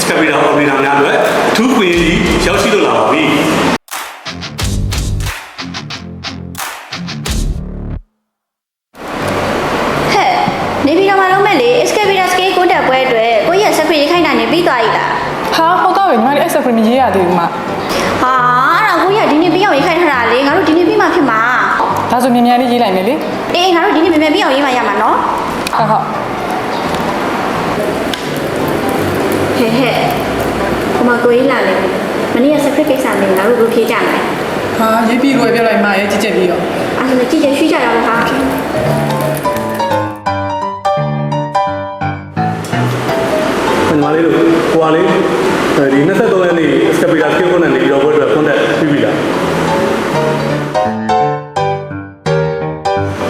Escapida operator များအတွက်ထူးခွင့်ကြီးရောက်ရှိလို့လာပါပြီ။နေပြည်တော်မှာလုံးမဲ့လေ Escapida scale ကိုတက်ပွဲအတွက်ကိုရဲ့ secretary ခိုင်းတာနေပြီးသွားပြီလား ဟာဟုတ်တော့ညီမလေး secretary မရေးရသေးဘူးမ ဟာအဲ့ဒါကိုရဒီနေ့ပြီးအောင်ရေးခိုင်းထားတာလေငါတို့ဒီနေ့ပြီးမှဖြစ်မှာ ဒါဆိုမြန်မြန်လေးရေးလိုက်မယ်လေ အေးငါတို့ဒီနေ့မြန်မြန်ပြီးအောင်ရေးမှရမှာနော် ဟုတ်ဟုတ် ဟဲ့ဟိုမှာကိုကြီးလာလေမနေ့က secretary ကိစ္စနဲ့ငါတို့ဘယ်လိုဖြေကြမလဲ ဟာရေးပြီးလို့ပြလိုက်မှရေးကြည့်ကြည့်ပြီးတော့ အဲ့ဒါကြည့်ကြရွှေ့ကြရအောင်ဟာ ညီမလေးတို့ဟိုကလေဒီ23ရက်နေ့ Escapida scale ကိုနဲ့နေပြီးတော့ဘွဲအတွက် contact ပြီးပြီလား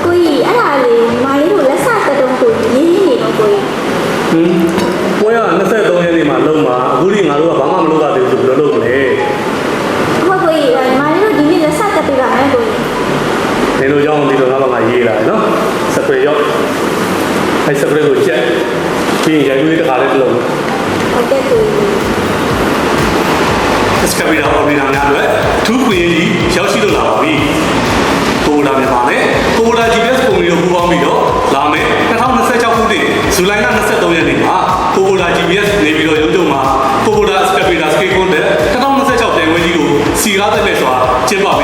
ကိုကြီးအဲ့ဒါလေမာလေးတို့လက်စတက်တုံးကိုရင်းနေတော့ကိုကြီး ပွဲက23ရက်နေ့မှာလုံးမှာအခုဒီငါတို့ကဘာမှမလုပ်ရသေးဘူးဆိုပြီးတော့လုပ်မလဲ ဟုတ်ကိုကြီးမာလေးတို့ဒီနေ့လက်စတက်ပြပါမယ်ကိုကြီး နေလို့ကြောင်းဒီလိုငါကရေးလာတယ်နော်စပရေရောက်အဲ့စပရေကိုချက်ပြီးရင်ရိုက်ပြီးတခါလေးတစ်လုံး ဟုတ်ကဲ့ကိုကြီး Escapida operator များအတွက်ထူးခွင့်ကြီးရောက်ရှိလို့လာပါပြီ။ကိုလာမြန်မာနဲ့ကိုလာ GPS ပုံမျိုးပူးပေါင်းပြီးတော့လာမယ်2026ခုနှစ်ဇူလိုင်လ23ရက်နေ့မှာကိုလာ GPS နေပြီးတော့ရုံးချုပ်မှာကိုလာ Escapida scale contact 2026တင်ဝဲကြီးကိုစီကားတက်မဲ့စွာကျင်းပပေး